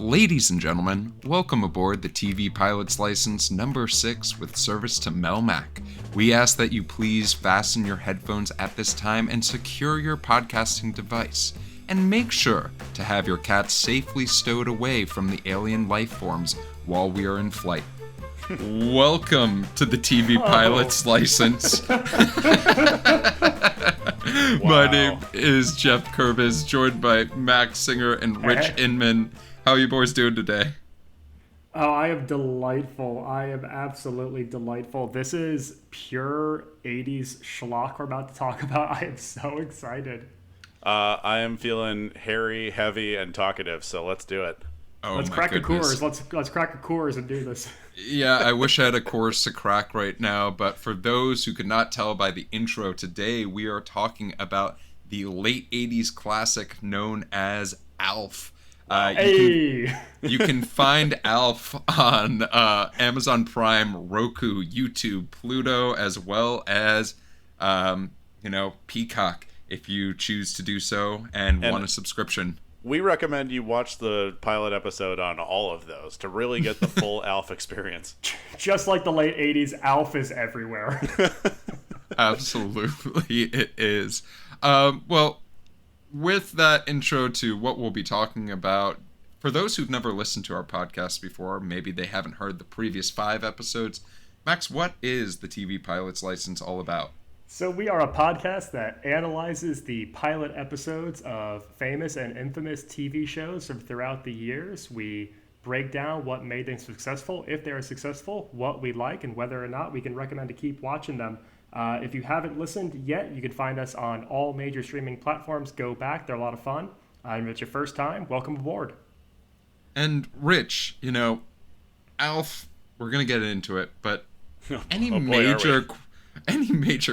Ladies and gentlemen, welcome aboard the TV Pilot's License number 6 with service to Melmac. We ask that you please fasten your headphones at this time and secure your podcasting device. And make sure to have your cat safely stowed away from the alien life forms while we are in flight. Welcome to the TV Pilot's License. My name is Geoff Kurbis, joined by Max Singer and Rich Inman. How are you boys doing today? Oh, I am delightful. I am absolutely delightful. This is pure 80s schlock we're about to talk about. I am so excited. I am feeling hairy, heavy, and talkative, so let's do it. Oh, let's crack a Coors. Let's crack a Coors and do this. Yeah, I wish I had a Coors to crack right now, but for those who could not tell by the intro, today we are talking about the late 80s classic known as ALF. You can find ALF on Amazon Prime, Roku, YouTube, Pluto, as well as Peacock if you choose to do so and want a subscription. We recommend you watch the pilot episode on all of those to really get the full ALF experience. Just like the late 80s, ALF is everywhere. Absolutely, it is. Well, with that intro to what we'll be talking about, for those who've never listened to our podcast before, maybe they haven't heard the previous 5 episodes, Max, what is the TV Pilot's License all about? So we are a podcast that analyzes the pilot episodes of famous and infamous TV shows from throughout the years. We break down what made them successful, if they are successful, what we like, and whether or not we can recommend to keep watching them. If you haven't listened yet, you can find us on all major streaming platforms. Go back. They're a lot of fun. If it's your first time, welcome aboard. And Rich, ALF, we're going to get into it, but any major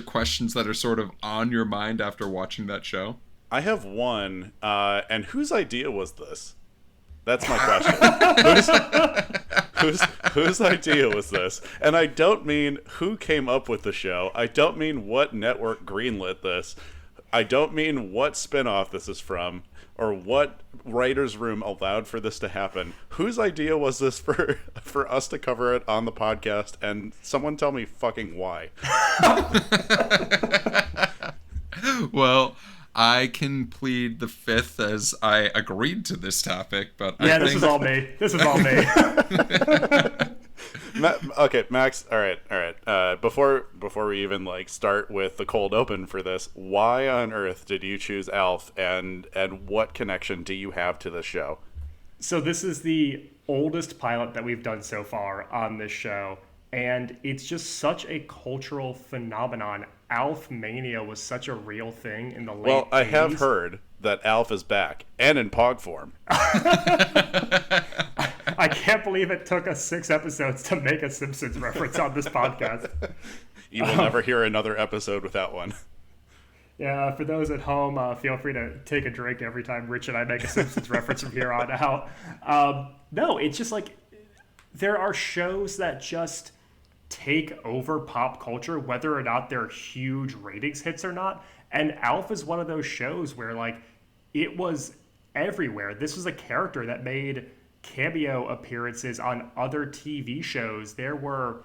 questions that are sort of on your mind after watching that show? I have one, and whose idea was this? That's my question. Whose idea was this? And I don't mean who came up with the show. I don't mean what network greenlit this. I don't mean what spinoff this is from or what writer's room allowed for this to happen. Whose idea was this for us to cover it on the podcast? And someone tell me fucking why. Well, I can plead the fifth as I agreed to this topic, but this is all me. Okay, Max. All right. Before we even start with the cold open for this, why on earth did you choose ALF, and what connection do you have to the show? So this is the oldest pilot that we've done so far on this show, and it's just such a cultural phenomenon. ALF mania was such a real thing in the late 80s. Well, I have heard that ALF is back and in POG form. I can't believe it took us 6 episodes to make a Simpsons reference on this podcast. You will never hear another episode without one. Yeah, for those at home, feel free to take a drink every time Rich and I make a Simpsons reference from here on out. No, it's just there are shows that just take over pop culture, whether or not they're huge ratings hits or not. And ALF is one of those shows where it was everywhere. This was a character that made cameo appearances on other TV shows. There were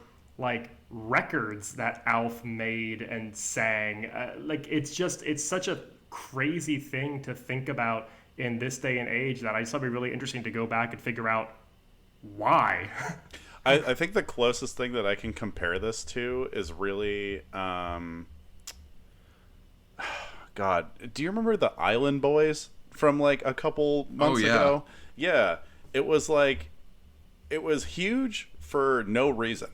records that ALF made and sang. It's such a crazy thing to think about in this day and age that I just thought it'd be really interesting to go back and figure out why. I think the closest thing that I can compare this to is really, God, do you remember the Island Boys from a couple months ago? Yeah, it was huge for no reason,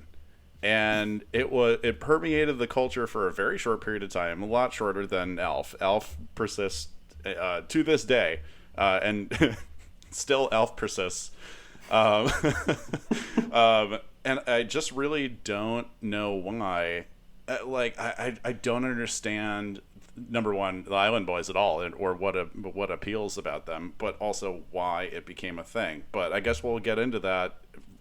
and it permeated the culture for a very short period of time, a lot shorter than ALF. ALF persists to this day, and still ALF persists. And I just really don't know why. I don't understand, number one, the Island Boys at all, or what appeals about them, but also why it became a thing. But I guess we'll get into that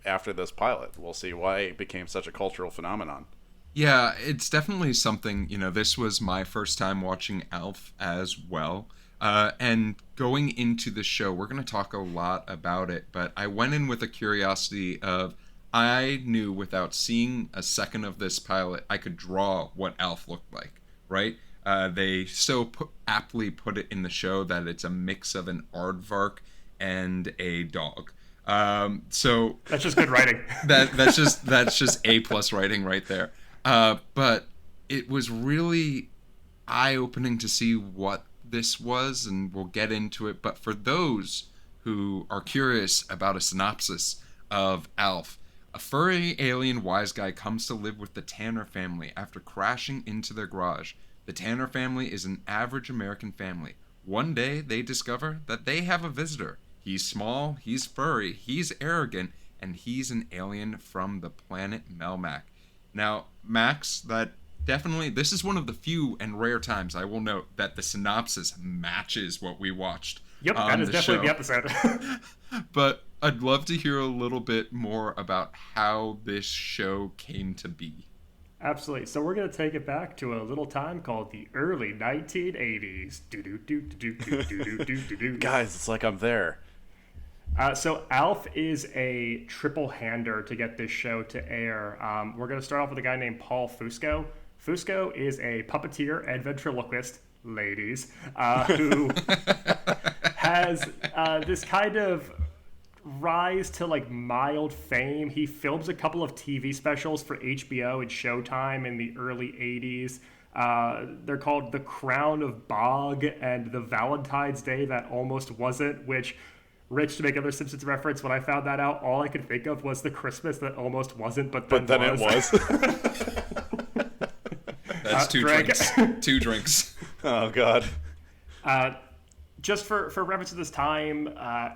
after this pilot. We'll see why it became such a cultural phenomenon. Yeah, it's definitely something, this was my first time watching ALF as well. And going into the show, we're going to talk a lot about it, but I went in with a curiosity of I knew without seeing a second of this pilot, I could draw what ALF looked like, right? They aptly put it in the show that it's a mix of an aardvark and a dog. So That's just good writing. that's just A plus writing right there. But it was really eye opening to see what this was, and we'll get into it. But for those who are curious about a synopsis of ALF, a furry alien wise guy comes to live with the Tanner family after crashing into their garage. The Tanner family is an average American family. One day they discover that they have a visitor. He's small, he's furry, he's arrogant, and he's an alien from the planet Melmac. Now, Max, that definitely, this is one of the few and rare times I will note that the synopsis matches what we watched Yep, on that is the definitely show. the episode. But I'd love to hear a little bit more about how this show came to be. Absolutely. So we're going to take it back to a little time called the early 1980s. Do-do-do-do-do-do-do-do-do. Guys, it's like I'm there. So ALF is a triple hander to get this show to air. We're going to start off with a guy named Paul Fusco. Fusco is a puppeteer and ventriloquist, ladies, who has this kind of rise to like mild fame. He films a couple of TV specials for HBO and Showtime in the early 80s. They're called The Crown of Bog and The Valentine's Day That Almost Wasn't, which, Rich, to make another Simpsons reference, when I found that out, all I could think of was the Christmas that almost wasn't, but then it was. That's two Greg. drinks. Two drinks. Oh, God. Just for reference to this time,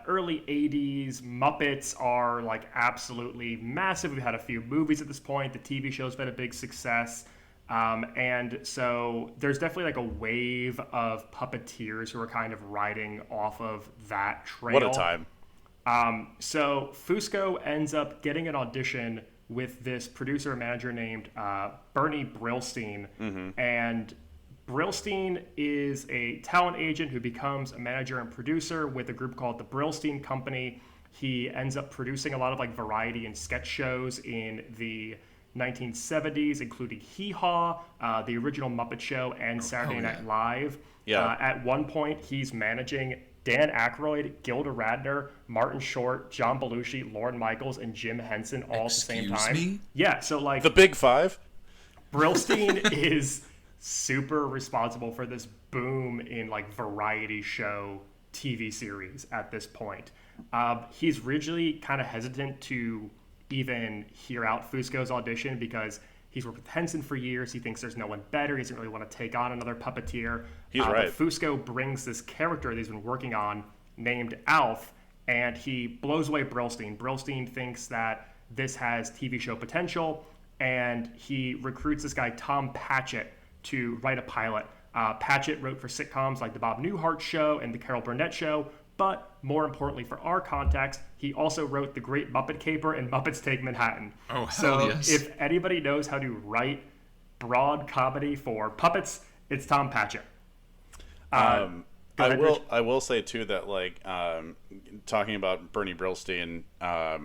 early 80s, Muppets are like absolutely massive. We've had a few movies at this point. The TV show's been a big success. And so there's definitely like a wave of puppeteers who are kind of riding off of that trail. What a time. So Fusco ends up getting an audition with this producer and manager named Bernie Brillstein. And Brillstein is a talent agent who becomes a manager and producer with a group called the Brillstein Company. He ends up producing a lot of like variety and sketch shows in the 1970s, including Hee Haw, the original Muppet Show, and Saturday Night Live. Yeah. At one point, he's managing Dan Aykroyd, Gilda Radner, Martin Short, John Belushi, Lorne Michaels, and Jim Henson all at the same time. Excuse me? Yeah, so like The Big Five? Brillstein is super responsible for this boom in like variety show TV series at this point. He's really kind of hesitant to even hear out Fusco's audition because he's worked with Henson for years. He thinks there's no one better. He doesn't really want to take on another puppeteer. He's right. But Fusco brings this character that he's been working on named Alf, and he blows away Brillstein. Brillstein thinks that this has TV show potential, and he recruits this guy, Tom Patchett, to write a pilot. Patchett wrote for sitcoms like The Bob Newhart Show and The Carol Burnett Show, but more importantly for our context, he also wrote The Great Muppet Caper and Muppets Take Manhattan. Oh, hell so yes. If anybody knows how to write broad comedy for puppets, it's Tom Patchett. I will say too that like talking about Bernie Brillstein, I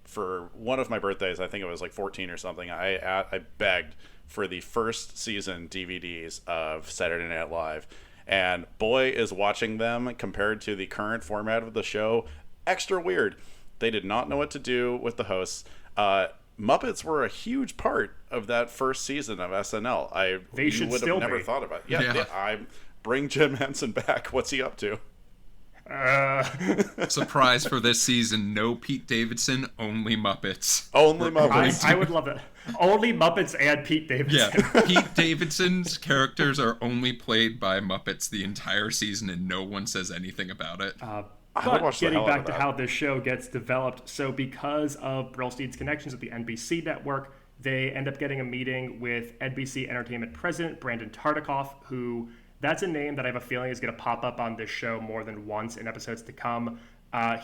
for one of my birthdays, I think it was like 14 or something, I begged for the first season DVDs of Saturday Night Live, and boy is watching them compared to the current format of the show extra weird. They did not know what to do with the hosts. Muppets were a huge part of that first season of SNL. They should would still have never be. thought about it. Yeah. I bring Jim Henson back. What's he up to? Surprise for this season, no Pete Davidson, only Muppets. Only Muppets. I would love it. Only Muppets and Pete Davidson. Yeah, Pete Davidson's characters are only played by Muppets the entire season, and no one says anything about it. But getting back to how this show gets developed, so because of Brillstein's connections with the NBC network, they end up getting a meeting with NBC Entertainment president Brandon Tartikoff, who, that's a name that I have a feeling is going to pop up on this show more than once in episodes to come.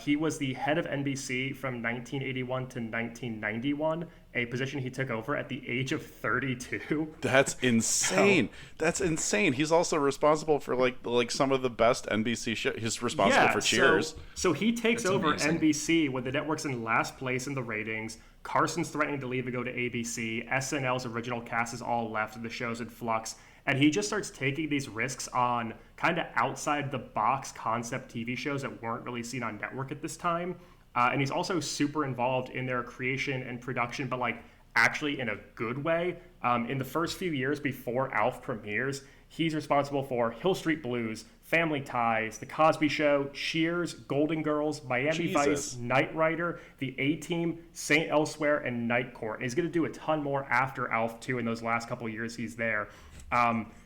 He was the head of NBC from 1981 to 1991, a position he took over at the age of 32. That's insane. That's insane. He's also responsible for like some of the best NBC shows. He's responsible for Cheers. So he takes That's over amazing. NBC when the network's in last place in the ratings. Carson's threatening to leave and go to ABC. SNL's original cast is all left and the show's in flux. And he just starts taking these risks on kind of outside the box concept TV shows that weren't really seen on network at this time. And he's also super involved in their creation and production, but like actually in a good way. In the first few years before ALF premieres, he's responsible for Hill Street Blues, Family Ties, The Cosby Show, Cheers, Golden Girls, Miami Vice, Knight Rider, The A-Team, St. Elsewhere, and Night Court. And he's going to do a ton more after ALF too in those last couple of years he's there.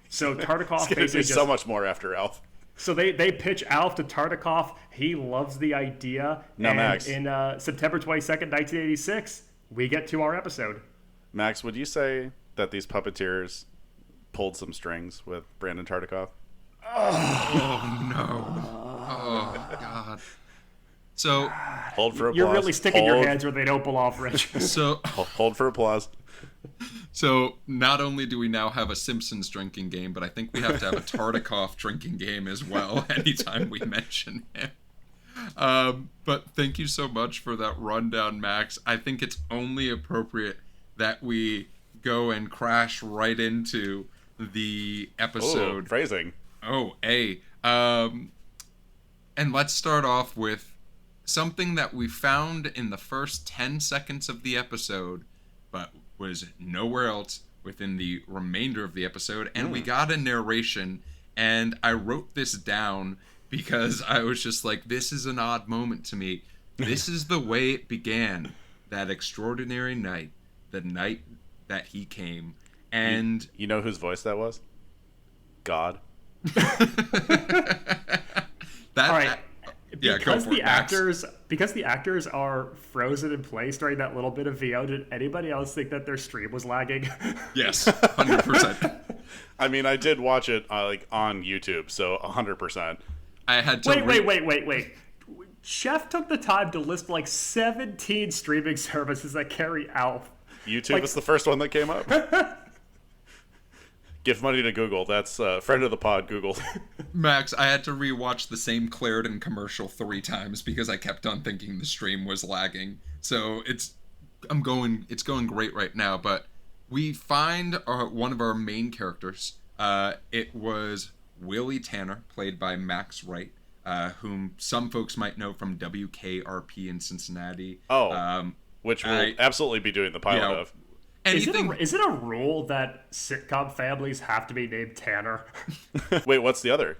So Tartikoff basically do so much more after ALF. So they pitch ALF to Tartikoff. He loves the idea. Now, and Max. in September 22nd, 1986, we get to our episode. Max, would you say that these puppeteers pulled some strings with Brandon Tartikoff? Oh no! Oh god! So Hold for applause. You're really sticking your hands where they don't belong, Rich. so Hold for applause. So not only do we now have a Simpsons drinking game, but I think we have to have a Tartikoff drinking game as well anytime we mention him. But thank you so much for that rundown, Max. I think it's only appropriate that we go and crash right into the episode. Ooh, phrasing. And let's start off with something that we found in the first 10 seconds of the episode, but was nowhere else within the remainder of the episode. And we got a narration, and I wrote this down because I was just like, this is an odd moment to me. This is the way it began, that extraordinary night, the night that he came. And you know whose voice that was? God. All right. Yeah, go for it, Max. Because the actors are frozen in place during that little bit of VO, did anybody else think that their stream was lagging? Yes, 100%. I mean, I did watch it like on YouTube, so 100%. I had to Wait. Geoff took the time to list like 17 streaming services that carry ALF. YouTube was the first one that came up. Give money to Google. That's friend of the pod, Google. Max, I had to rewatch the same Claritin commercial 3 times because I kept on thinking the stream was lagging. So it's going great right now. But we find one of our main characters. It was Willie Tanner, played by Max Wright, whom some folks might know from WKRP in Cincinnati. Which we'll absolutely be doing the pilot of. Is it a rule that sitcom families have to be named Tanner? Wait, what's the other?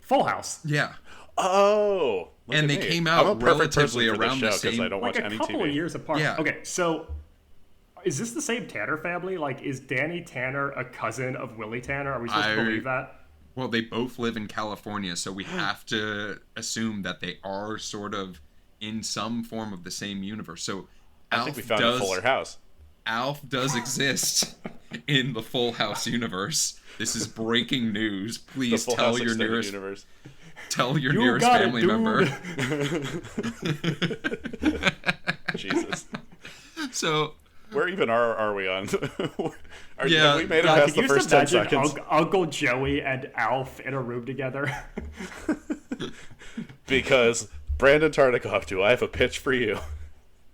Full House. Yeah. Oh. And they came out relatively around the same. I don't watch any a couple TV. of years apart. Yeah. Okay, so is this the same Tanner family? Like, is Danny Tanner a cousin of Willie Tanner? Are we supposed to believe that? Well, they both live in California, so we have to assume that they are sort of in some form of the same universe. So I think we found a Fuller House. ALF does exist in the Full House universe. This is breaking news. Please tell your nearest family member. Jesus. So where even are we on? We made it God, past the first 10 seconds. Uncle Joey and ALF in a room together. Because Brandon Tartikoff, do I have a pitch for you?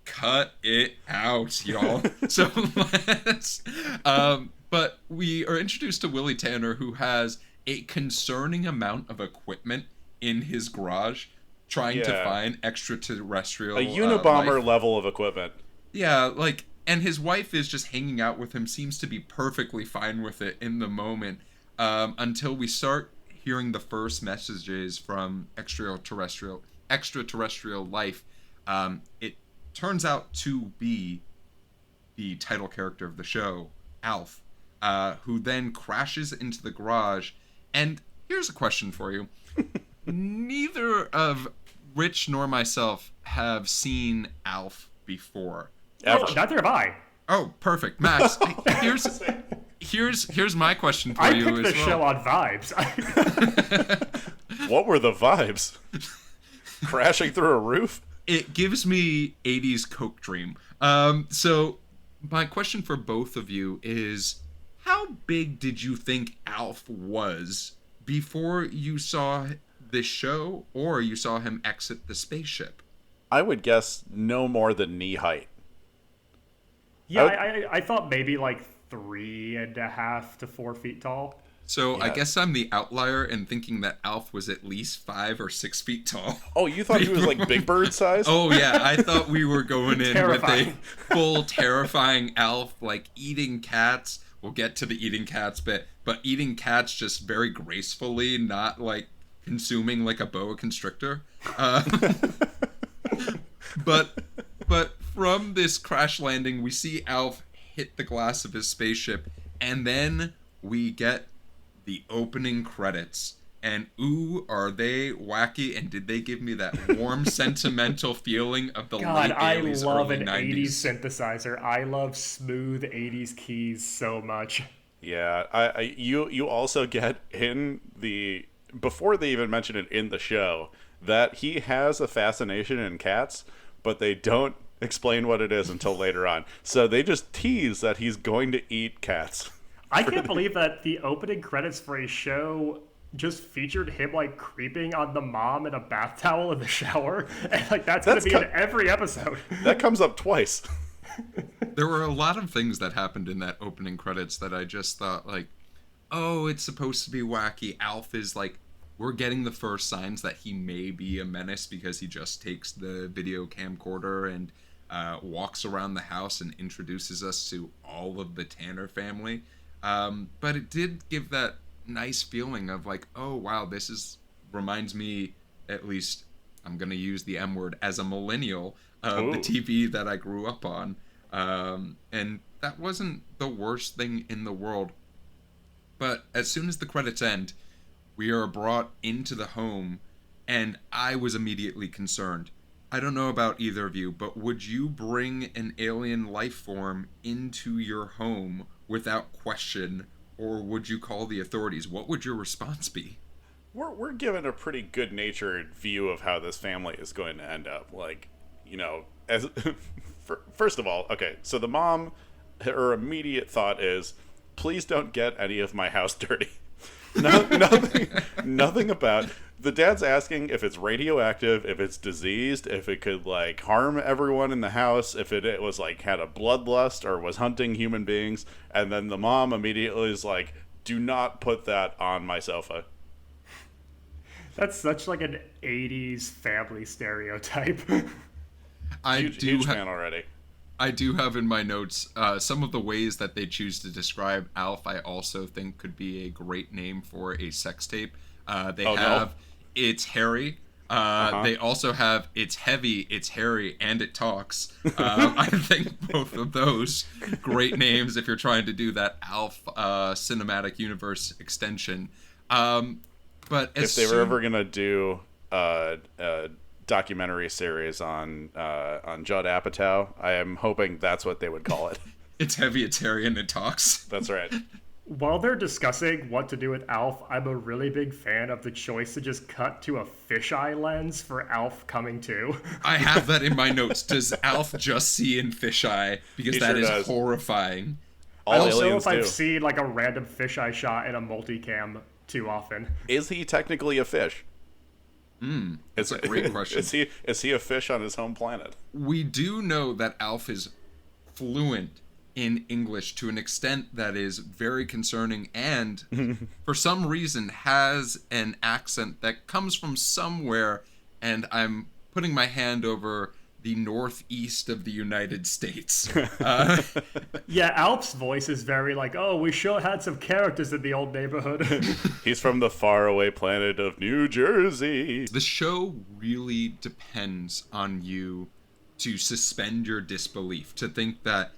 Cut it out, y'all. So let's but we are introduced to Willie Tanner, who has a concerning amount of equipment in his garage trying to find extraterrestrial Unabomber life. level of equipment. Yeah, and his wife is just hanging out with him, seems to be perfectly fine with it in the moment, until we start hearing the first messages from extraterrestrial life. It turns out to be the title character of the show, ALF, who then crashes into the garage. And here's a question for you. Neither of Rich nor myself have seen ALF before. Ever. Neither have I. Oh, perfect. Max, here's my question for you as well. I picked the show on vibes. What were the vibes? crashing through a roof? It gives me 80s Coke dream. So my question for both of you is, how big did you think Alf was before you saw this show or you saw him exit the spaceship? I would guess no more than knee height. Yeah, I thought maybe like 3.5 to 4 feet tall. So Yeah. I guess I'm the outlier in thinking that Alf was at least 5 or 6 feet tall. Oh, you thought he was like Big Bird size? Oh yeah, I thought we were going in Terrifying. with a full terrifying Alf, like eating cats. We'll get to the eating cats bit, but eating cats just very gracefully, not like consuming like a boa constrictor. But from this crash landing, we see Alf hit the glass of his spaceship, and then we get the opening credits. And ooh, are they wacky? And did they give me that warm, sentimental feeling of the God, late I 80s, love early an 90s? 80s synthesizer. I love smooth 80s keys so much. Yeah, you also get in the, before they even mention it in the show, that he has a fascination in cats, but they don't explain what it is until later on. So they just tease that he's going to eat cats. I can't believe that the opening credits for a show just featured him like creeping on the mom in a bath towel in the shower, and like that's gonna be in every episode. That comes up twice. There were a lot of things that happened in that opening credits that I just thought, like, oh, it's supposed to be wacky. Alf is like, we're getting the first signs that he may be a menace because he just takes the video camcorder and walks around the house and introduces us to all of the Tanner family. But it did give that nice feeling of like, oh wow, this is reminds me, at least I'm gonna use the M word, as a millennial, of the TV that I grew up on. And that wasn't the worst thing in the world. But as soon as the credits end, we are brought into the home, and I was immediately concerned. I don't know about either of you, but would you bring an alien life form into your home without question, or would you call the authorities? What would your response be? We're given a pretty good-natured view of how this family is going to end up. Like, you know, as first of all, okay, so the mom, her immediate thought is, please don't get any of my house dirty. Nothing about. The dad's asking if it's radioactive, if it's diseased, if it could like harm everyone in the house, if it was like had a bloodlust or was hunting human beings, and then the mom immediately is like, do not put that on my sofa. That's such like an 80s family stereotype. Huge fan already. I do have in my notes some of the ways that they choose to describe Alf. I also think could be a great name for a sex tape. It's hairy. They also have it's heavy, it's hairy, and it talks. I think both of those great names if you're trying to do that Alf cinematic universe extension. But if they were ever gonna do a documentary series on Judd Apatow, I am hoping that's what they would call it. It's heavy, it's hairy, and it talks. That's right. While they're discussing what to do with Alf, I'm a really big fan of the choice to just cut to a fisheye lens for Alf coming to. I have that in my notes. Does Alf just see in fisheye? Because that is horrifying. I don't know if I've seen like a random fisheye shot in a multicam too often. Is he technically a fish? It's a great question. Is he a fish on his home planet? We do know that Alf is fluent in English to an extent that is very concerning, and for some reason has an accent that comes from somewhere, and I'm putting my hand over the northeast of the United States. Yeah, Alf's voice is very like, oh, we sure had some characters in the old neighborhood. He's from the faraway planet of New Jersey. The show really depends on you to suspend your disbelief, to think that,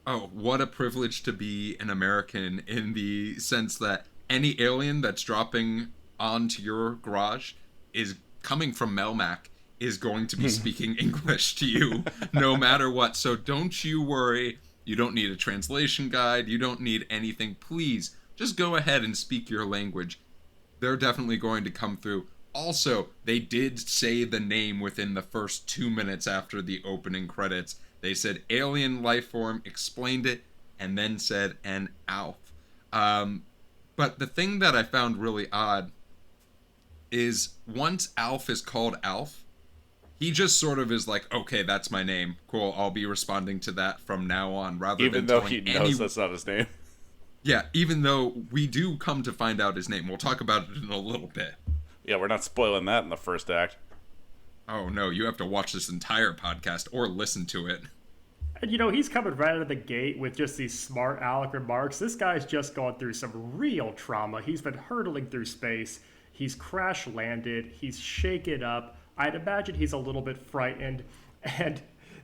oh, what a privilege to be an American, in the sense that any alien that's dropping onto your garage is coming from Melmac, is going to be speaking English to you no matter what. So don't you worry. You don't need a translation guide. You don't need anything. Please, just go ahead and speak your language. They're definitely going to come through. Also, they did say the name within the first 2 minutes after the opening credits. They said alien life form, explained it, and then said an ALF. But the thing that I found really odd is once ALF is called ALF, he just sort of is like, okay, that's my name. Cool, I'll be responding to that from now on, rather Even than though telling he knows that's not his name. Yeah, even though we do come to find out his name. We'll talk about it in a little bit. Yeah, we're not spoiling that in the first act. Oh no, you have to watch this entire podcast or listen to it. And he's coming right out of the gate with just these smart aleck remarks. This guy's just gone through some real trauma. He's been hurtling through space. He's crash landed. He's shaken up. I'd imagine he's a little bit frightened. And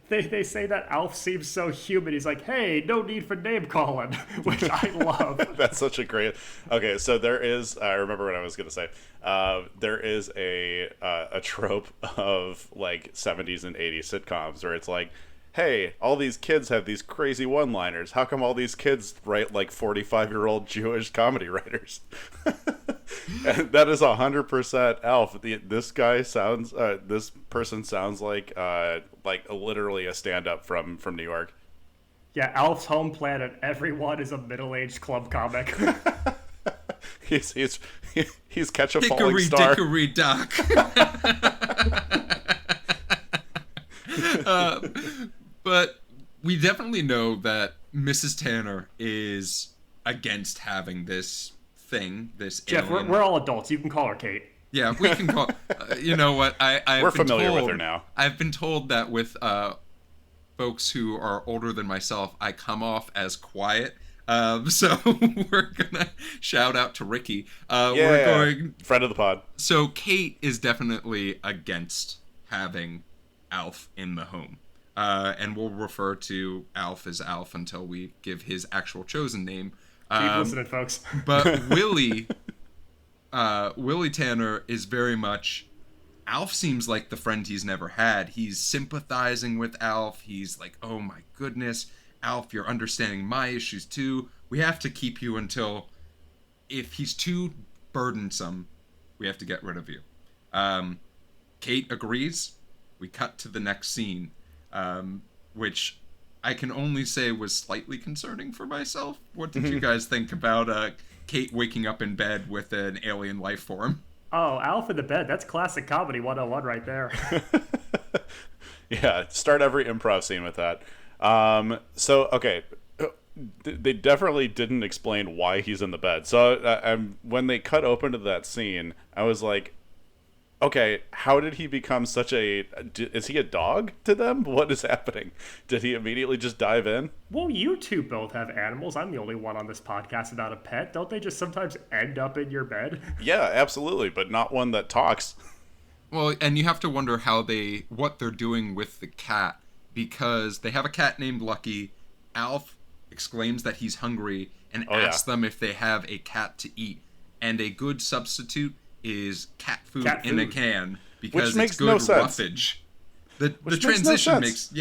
they say that Alf seems so human. He's like, hey, no need for name calling, which I love. That's such a great... Okay, so there is... I remember what I was going to say. There is a trope of, like, 70s and 80s sitcoms where it's like, hey, all these kids have these crazy one-liners. How come all these kids write, like, 45-year-old Jewish comedy writers? And that is 100% Alf. This guy sounds... this person sounds like literally a stand-up from New York. Yeah, Alf's home planet. Everyone is a middle-aged club comic. He's catch a falling star. Dickory dock. But we definitely know that Mrs. Tanner is against having this thing, this Geoff, alien. we're all adults. You can call her Kate. Yeah, we can call. You know what? We're familiar with her now. I've been told that with folks who are older than myself, I come off as quiet. So we're gonna shout out to Ricky. We're going friend of the pod. So Kate is definitely against having Alf in the home. And we'll refer to Alf as Alf until we give his actual chosen name. Keep listening, folks. But Willie Tanner is very much... Alf seems like the friend he's never had. He's sympathizing with Alf. He's like, oh my goodness, Alf, you're understanding my issues too. We have to keep you until... If he's too burdensome, we have to get rid of you. Kate agrees. We cut to the next scene. Which I can only say was slightly concerning for myself. What did you guys think about Kate waking up in bed with an alien life form? Oh, Alf in the bed. That's classic comedy 101 right there. Yeah, start every improv scene with that. Okay. They definitely didn't explain why he's in the bed. So when they cut open to that scene, I was like, okay, how did he become such a... Is he a dog to them? What is happening? Did he immediately just dive in? Well, you two both have animals. I'm the only one on this podcast without a pet. Don't they just sometimes end up in your bed? Yeah, absolutely, but not one that talks. Well, and you have to wonder what they're doing with the cat, because they have a cat named Lucky. Alf exclaims that he's hungry and asks them if they have a cat to eat. And a good substitute is cat food in a can, because it's good roughage. The transition makes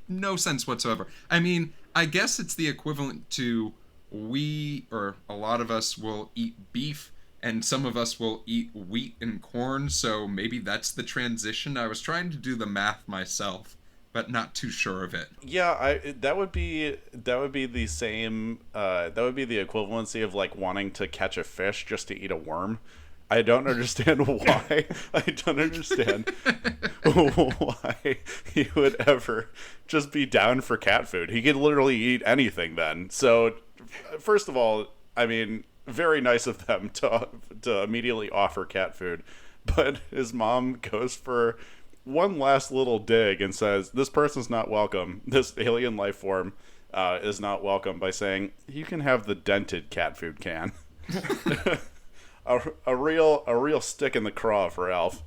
no sense whatsoever. I mean, I guess it's the equivalent to a lot of us will eat beef and some of us will eat wheat and corn, so maybe that's the transition. I was trying to do the math myself, but not too sure of it. Yeah, that would be the same. That would be the equivalency of like wanting to catch a fish just to eat a worm. I don't understand why. I don't understand why he would ever just be down for cat food. He could literally eat anything then. So, first of all, I mean, very nice of them to immediately offer cat food. But his mom goes for one last little dig and says, this person's not welcome. This alien life form is not welcome, by saying, you can have the dented cat food can. A real stick in the craw for Alf.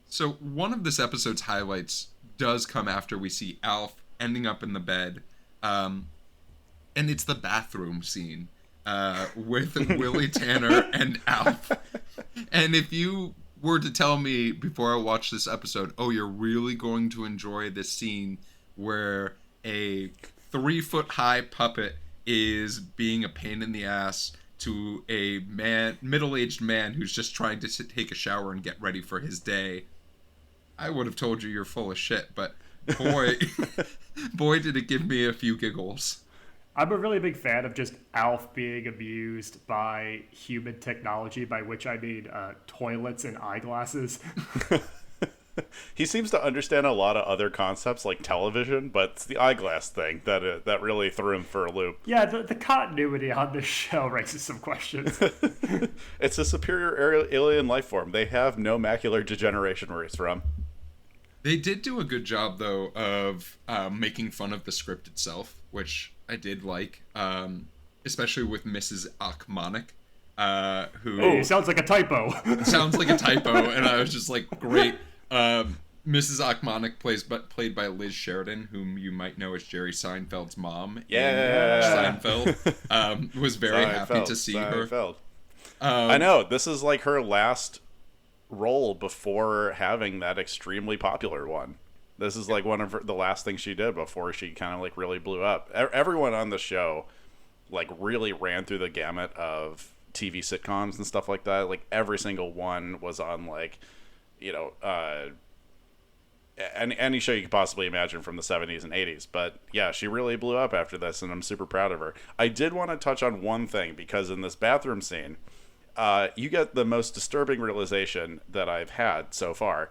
So one of this episode's highlights does come after we see Alf ending up in the bed, and it's the bathroom scene with Willie Tanner and Alf. And if you were to tell me before I watched this episode, oh, you're really going to enjoy this scene where a 3-foot high puppet is being a pain in the ass to a middle-aged man who's just trying to take a shower and get ready for his day, I would have told you you're full of shit. But boy, boy, did it give me a few giggles. I'm a really big fan of just Alf being abused by human technology, by which I mean toilets and eyeglasses. He seems to understand a lot of other concepts like television, but it's the eyeglass thing that really threw him for a loop. Yeah, the continuity on this show raises some questions. It's a superior alien life form. They have no macular degeneration where he's from. They did do a good job, though, of making fun of the script itself, which I did like, especially with Mrs. Achmonic, who... Hey, sounds like a typo. Sounds like a typo, and I was just like, great. Mrs. Achmonic played by Liz Sheridan, whom you might know as Jerry Seinfeld's mom. Yeah. Seinfeld. Was very happy to see her. I know. This is like her last role before having that extremely popular one. This is like one of the last things she did before she kind of like really blew up. Everyone on the show like really ran through the gamut of TV sitcoms and stuff like that. Like every single one was on like, you know, any show you could possibly imagine from the 70s and 80s. But yeah, she really blew up after this, and I'm super proud of her. I did want to touch on one thing, because in this bathroom scene, you get the most disturbing realization that I've had so far,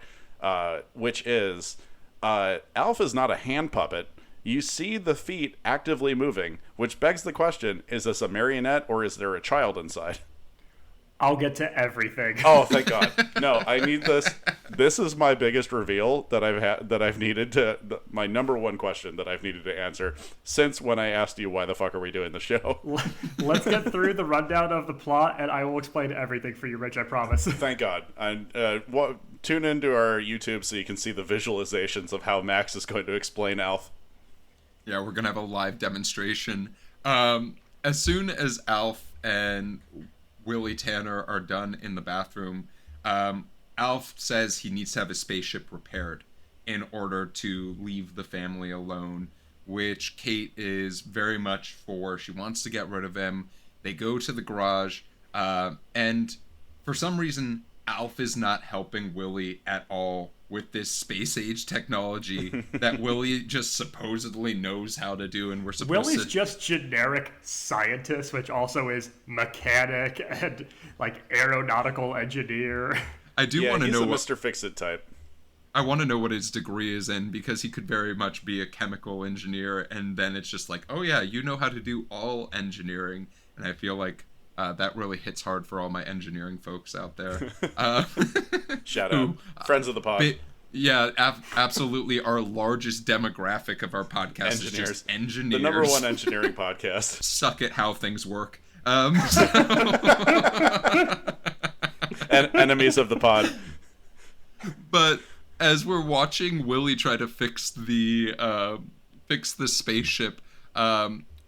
which is Alf is not a hand puppet. You see the feet actively moving, which begs the question, is this a marionette or is there a child inside? I'll get to everything. Oh, thank God. No, I need this. This is my biggest reveal that I've needed to, my number one question that I've needed to answer since when I asked you why the fuck are we doing the show. Let's get through the rundown of the plot, and I will explain everything for you, Rich, I promise. Thank God. And tune into our YouTube so you can see the visualizations of how Max is going to explain Alf. Yeah, we're going to have a live demonstration. As soon as Alf and Willie Tanner are done in the bathroom, Alf says he needs to have his spaceship repaired in order to leave the family alone, which Kate is very much for. She wants to get rid of him. They go to the garage, and for some reason, Alf is not helping Willie at all with this space-age technology that Willie just supposedly knows how to do, and we're supposed Willie's just generic scientist, which also is mechanic and, like, aeronautical engineer. I do want to know what... Mr. Fix-It type. I want to know what his degree is in, because he could very much be a chemical engineer, and then it's just like, oh yeah, you know how to do all engineering, and I feel like that really hits hard for all my engineering folks out there. Shout out. Friends of the pod. Absolutely. Our largest demographic of our podcast is just engineers. The number one engineering podcast. Suck at how things work. And enemies of the pod. But as we're watching Willie try to fix the spaceship,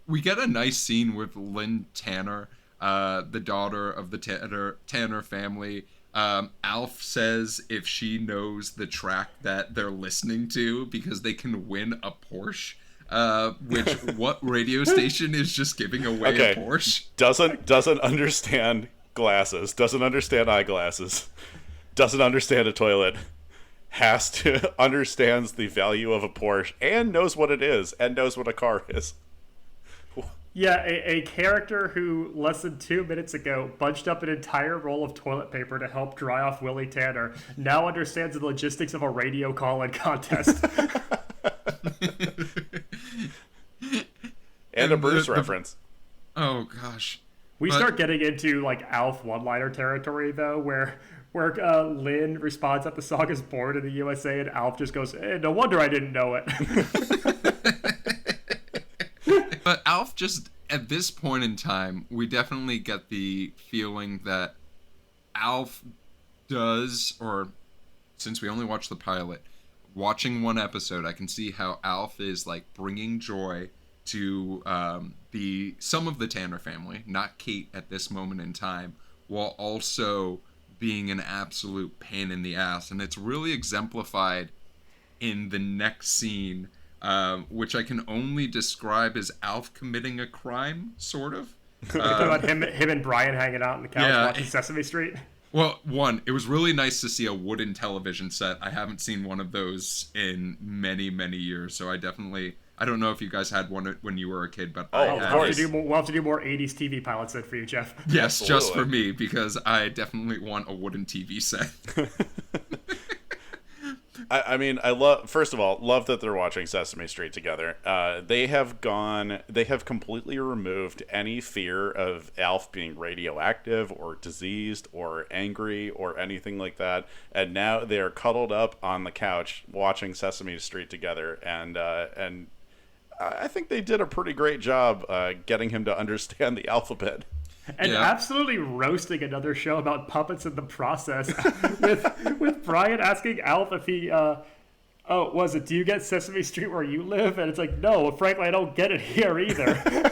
we get a nice scene with Lynn Tanner, the daughter of the Tanner family. Alf says if she knows the track that they're listening to, because they can win a Porsche. Which what radio station is just giving away a Porsche? Doesn't understand glasses. Doesn't understand eyeglasses. Doesn't understand a toilet. Understands the value of a Porsche and knows what it is and knows what a car is. Yeah, a character who less than 2 minutes ago bunched up an entire roll of toilet paper to help dry off Willie Tanner now understands the logistics of a radio call-in contest. And a Bruce reference. Oh, gosh. We start getting into, like, Alf one-liner territory, though, where Lynn responds that the song is born in the USA, and Alf just goes, no wonder I didn't know it. But Alf just, at this point in time, we definitely get the feeling that Alf does, or since we only watched the pilot, watching one episode, I can see how Alf is, like, bringing joy to some of the Tanner family, not Kate at this moment in time, while also being an absolute pain in the ass. And it's really exemplified in the next scene, which I can only describe as Alf committing a crime, sort of. You're talking about him and Brian hanging out on the couch watching Sesame Street? Well, one, it was really nice to see a wooden television set. I haven't seen one of those in many, many years, so I don't know if you guys had one when you were a kid, but we'll have to do more 80s TV pilots then for you, Geoff. Yes, absolutely. Just for me, because I definitely want a wooden TV set. I mean, first of all, love that they're watching Sesame Street together. They have completely removed any fear of Alf being radioactive or diseased or angry or anything like that. And now they're cuddled up on the couch watching Sesame Street together. And I think they did a pretty great job getting him to understand the alphabet. And absolutely roasting another show about puppets in the process, with Brian asking Alf if he, do you get Sesame Street where you live? And it's like, no, frankly, I don't get it here either.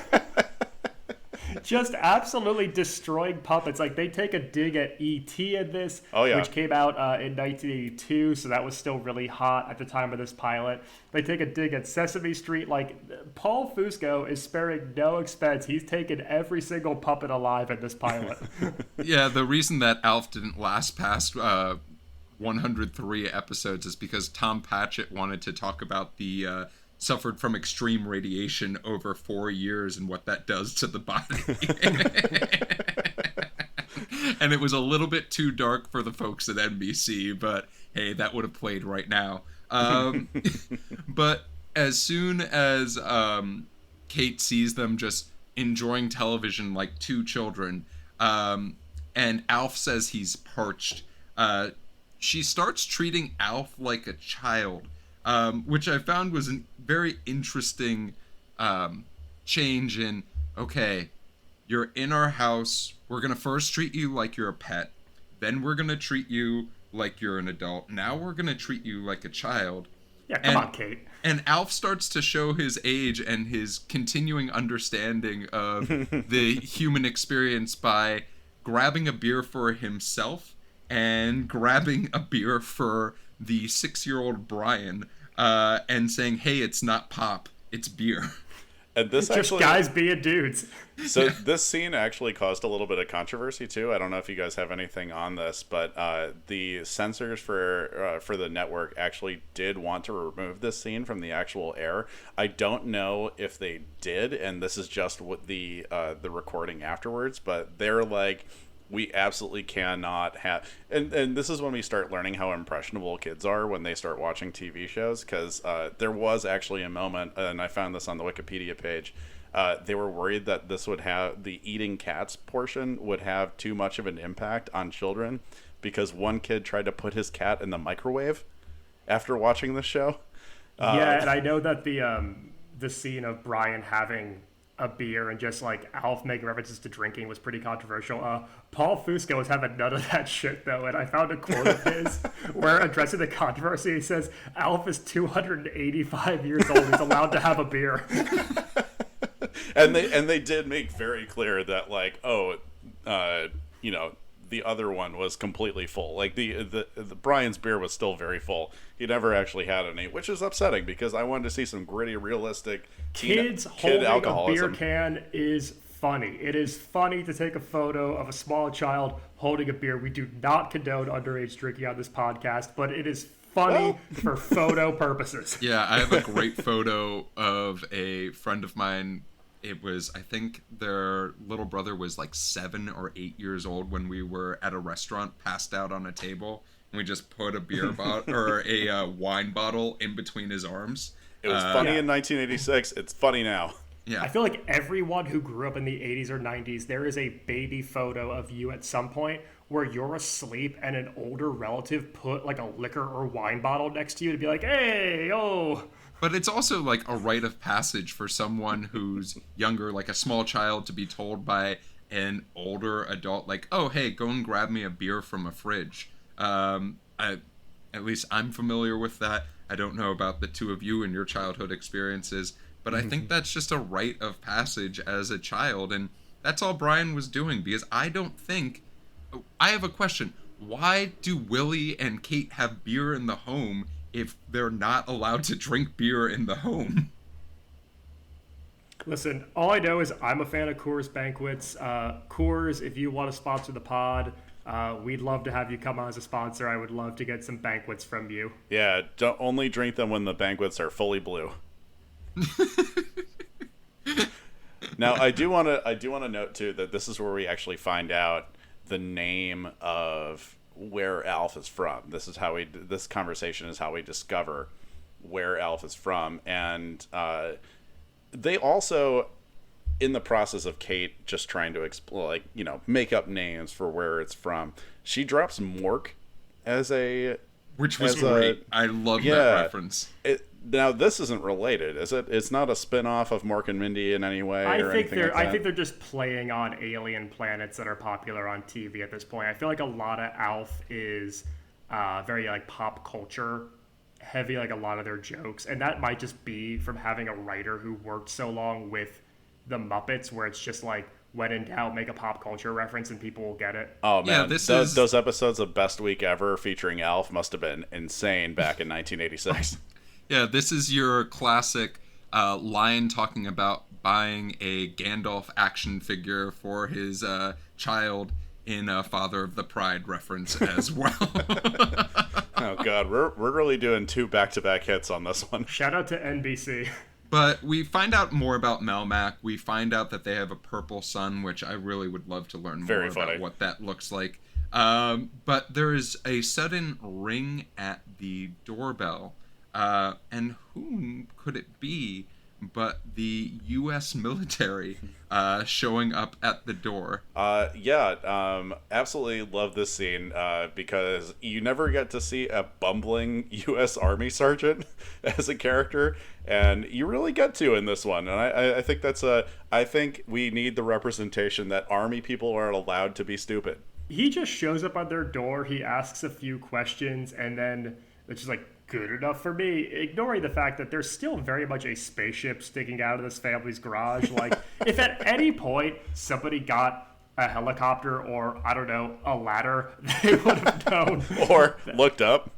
Just absolutely destroying puppets. Like, they take a dig at E.T. in this, which came out in 1982, so that was still really hot at the time of this pilot. They take a dig at Sesame Street. Like, Paul Fusco is sparing no expense. He's taken every single puppet alive in this pilot. Yeah, the reason that Alf didn't last past 103 episodes is because Tom Patchett wanted to talk about the suffered from extreme radiation over 4 years and what that does to the body. And it was a little bit too dark for the folks at NBC, but hey, that would have played right now. But as soon as Kate sees them just enjoying television like two children, and Alf says he's parched, she starts treating Alf like a child, which I found was a very interesting change in, okay, you're in our house, we're going to first treat you like you're a pet, then we're going to treat you like you're an adult, now we're going to treat you like a child. Yeah, come on, Kate. And Alf starts to show his age and his continuing understanding of the human experience by grabbing a beer for himself and grabbing a beer for the 6-year-old Brian, and saying, hey, it's not pop, it's beer. And this just actually, guys being dudes. So this scene actually caused a little bit of controversy too. I don't know if you guys have anything on this, but the censors for the network actually did want to remove this scene from the actual air. I don't know if they did, and this is just what the recording afterwards. But they're like, we absolutely cannot have, and this is when we start learning how impressionable kids are when they start watching TV shows, because there was actually a moment, and I found this on the Wikipedia page, they were worried that this would have, the eating cats portion would have too much of an impact on children, because one kid tried to put his cat in the microwave after watching the show. Yeah, and I know that the scene of Brian having a beer and just like Alf making references to drinking was pretty controversial. Paul Fusco was having none of that shit though, and I found a quote of his where, addressing the controversy, he says, Alf is 285 years old, he's allowed to have a beer. and they did make very clear that, like, the other one was completely full. Like the Brian's beer was still very full. He never actually had any, which is upsetting because I wanted to see some gritty, realistic kid holding alcoholism. A beer can is funny. It is funny to take a photo of a small child holding a beer. We do not condone underage drinking on this podcast, but it is funny for photo purposes. Yeah, I have a great photo of a friend of mine. It was, I think their little brother was like 7 or 8 years old when we were at a restaurant, passed out on a table, and we just put a beer bottle or a wine bottle in between his arms. It was funny in 1986. It's funny now. Yeah. I feel like everyone who grew up in the 80s or 90s, there is a baby photo of you at some point where you're asleep and an older relative put like a liquor or wine bottle next to you to be like, hey, oh. But it's also like a rite of passage for someone who's younger, like a small child, to be told by an older adult, like, oh, hey, go and grab me a beer from a fridge. At least I'm familiar with that. I don't know about the two of you and your childhood experiences, but I think that's just a rite of passage as a child, and that's all Brian was doing, because I have a question. Why do Willie and Kate have beer in the home if they're not allowed to drink beer in the home? Listen, all I know is I'm a fan of Coors Banquets. Coors, if you want to sponsor the pod, we'd love to have you come on as a sponsor. I would love to get some banquets from you. Yeah, don't only drink them when the banquets are fully blue. Now, I do want to note too that this is where we actually find out the name of where ALF is from. This conversation is how we discover where ALF is from, and they also, in the process of Kate just trying to make up names for where it's from, she drops Mork which was great. I love that reference. Now, this isn't related, is it? It's not a spin-off of Mork and Mindy in any way. I think they're just playing on alien planets that are popular on TV at this point. I feel like a lot of ALF is very like pop culture heavy, like a lot of their jokes, and that might just be from having a writer who worked so long with the Muppets, where it's just like, when in doubt, make a pop culture reference and people will get it. Oh man, yeah, those episodes of Best Week Ever featuring ALF must have been insane back in 1986. Yeah, this is your classic Lion talking about buying a Gandalf action figure for his child in a Father of the Pride reference as well. Oh god, we're really doing 2 back-to-back hits on this one. Shout out to NBC. But we find out more about Melmac. We find out that they have a purple sun, which I really would love to learn more about what that looks like. But there is a sudden ring at the doorbell. And whom could it be but the U.S. military showing up at the door? Absolutely love this scene because you never get to see a bumbling U.S. Army sergeant as a character, and you really get to in this one. And I think I think we need the representation that Army people are allowed to be stupid. He just shows up at their door, he asks a few questions, and then it's just like, good enough for me, ignoring the fact that there's still very much a spaceship sticking out of this family's garage. Like, if at any point somebody got a helicopter or, I don't know, a ladder, they would have known. Or looked up.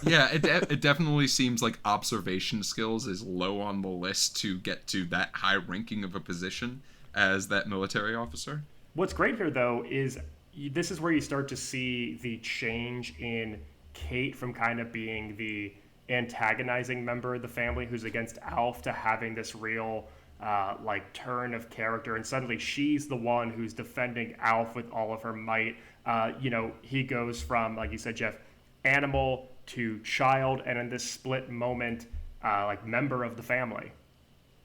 Yeah, it definitely seems like observation skills is low on the list to get to that high ranking of a position as that military officer. What's great here, though, is this is where you start to see the change in Kate from kind of being the antagonizing member of the family who's against ALF to having this real turn of character, and suddenly she's the one who's defending ALF with all of her might. He goes from, like you said, Geoff, animal to child, and in this split moment, member of the family.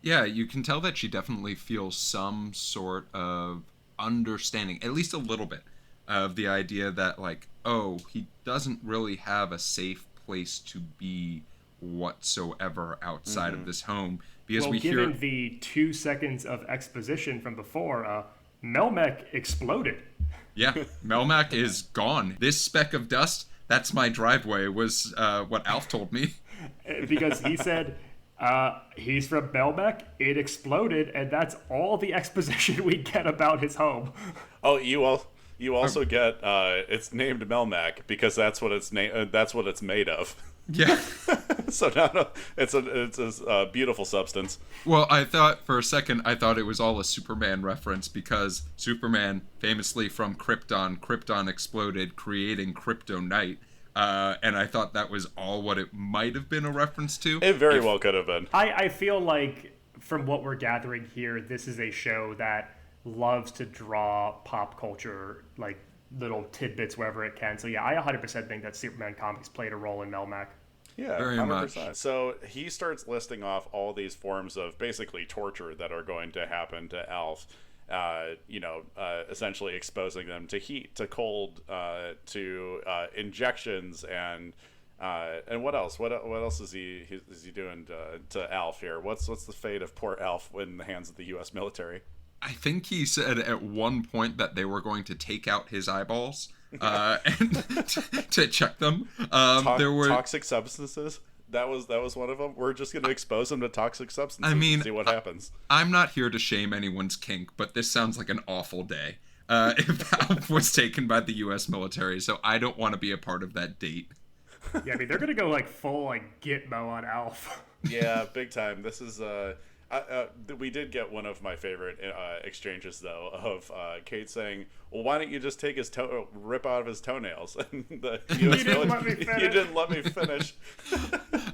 Yeah, you can tell that she definitely feels some sort of understanding, at least a little bit, of the idea that, like, oh, he doesn't really have a safe place to be whatsoever outside of this home. Because given the 2 seconds of exposition from before, Melmac exploded. Yeah, Melmac is gone. This speck of dust, that's my driveway, was what Alf told me. Because he said he's from Melmac, it exploded, and that's all the exposition we get about his home. Oh, you also get it's named Melmac because that's what it's made of. Yeah. So now it's a beautiful substance. Well, I thought for a second it was all a Superman reference because Superman, famously from Krypton, Krypton exploded, creating Kryptonite. And I thought that was all what it might have been a reference to. It very well could have been. I feel like from what we're gathering here, this is a show that loves to draw pop culture, like little tidbits wherever it can. So yeah, I 100% think that Superman comics played a role in Melmac. Yeah, very 100%. much. So he starts listing off all these forms of basically torture that are going to happen to ALF. Essentially exposing them to heat, to cold, to injections, and what else? What else is he doing to ALF here? What's the fate of poor ALF in the hands of the U.S. military? I think he said at one point that they were going to take out his eyeballs and to check them. There were toxic substances. That was one of them. We're just going to expose them to toxic substances and see what happens. I'm not here to shame anyone's kink, but this sounds like an awful day if Alf was taken by the U.S. military, so I don't want to be a part of that date. Yeah, I mean, they're going to go full Gitmo on Alf. Yeah, big time. This is... We did get one of my favorite exchanges, though, of Kate saying, well, why don't you just take his rip out of his toenails? And the US you didn't let me finish.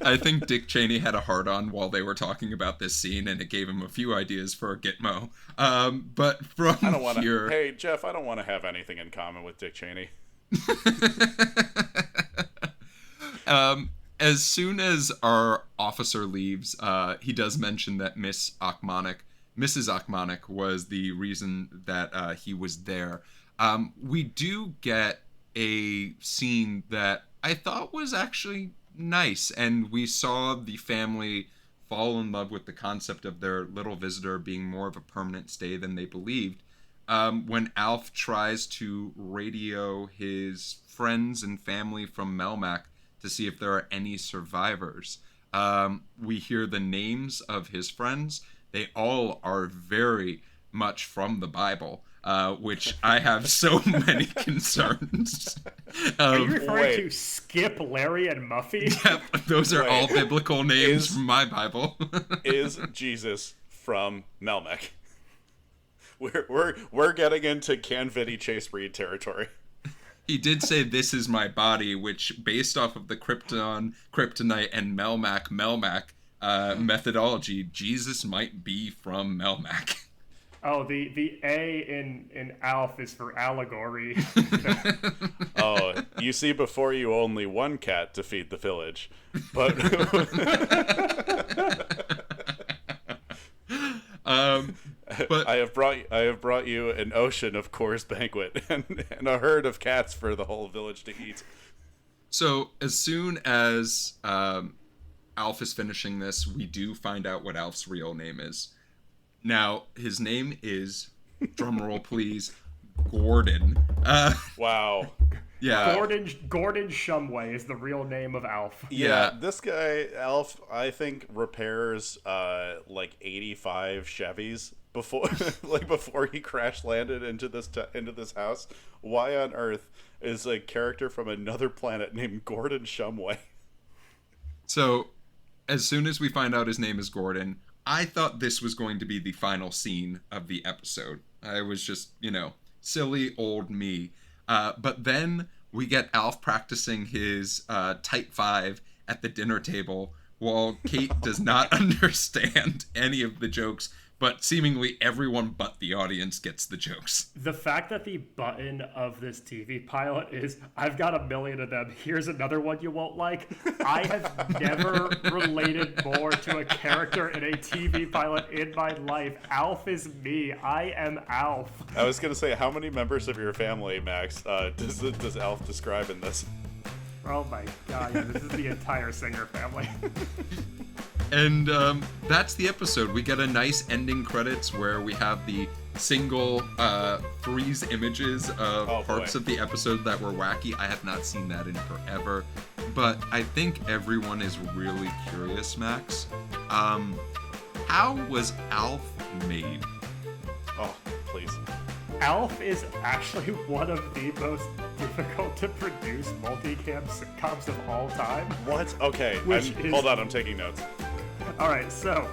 I think Dick Cheney had a hard-on while they were talking about this scene, and it gave him a few ideas for a Gitmo. But from I don't wanna, here... Hey, Geoff, I don't want to have anything in common with Dick Cheney. As soon as our officer leaves, he does mention that Mrs. Achmonic was the reason that he was there. We do get a scene that I thought was actually nice, and we saw the family fall in love with the concept of their little visitor being more of a permanent stay than they believed. When Alf tries to radio his friends and family from Melmac to see if there are any survivors. We hear the names of his friends. They all are very much from the Bible, which I have so many concerns. Are you referring to Skip, Larry, and Muffy? Yep, those are all biblical names from my Bible. Is Jesus from Melmac? We're getting into Canvitty Chase Breed territory. He did say, "This is my body," which, based off of the Kryptonite, and Melmac methodology, Jesus might be from Melmac. Oh, the A in ALF is for allegory. Oh, you see before you only one cat to feed the village, but but I have brought you an ocean of Coors Banquet and a herd of cats for the whole village to eat. So as soon as Alf is finishing this, we do find out what Alf's real name is. Now, his name is, drumroll please, Gordon. Wow. Yeah. Gordon Shumway is the real name of Alf. Yeah, this guy, Alf, I think repairs like 85 Chevys before he crash landed into this house. Why on earth is a character from another planet named Gordon Shumway? So, as soon as we find out his name is Gordon, I thought this was going to be the final scene of the episode. I was just, silly old me. But then we get Alf practicing his Type 5 at the dinner table while Kate does not understand any of the jokes, but seemingly everyone but the audience gets the jokes. The fact that the button of this TV pilot is, I've got a million of them, here's another one you won't like. I have never related more to a character in a TV pilot in my life. Alf is me. I am Alf. I was going to say, how many members of your family, Max, does Alf describe in this? Oh my god, yeah, this is the entire Singer family. And that's the episode. We get a nice ending credits where we have the single freeze images of parts of the episode that were wacky. I have not seen that in forever. But I think everyone is really curious, Max. How was Alf made? Oh, please. Alf is actually one of the most difficult to produce multicam sitcoms of all time. What? Okay, hold on, I'm taking notes. Alright, so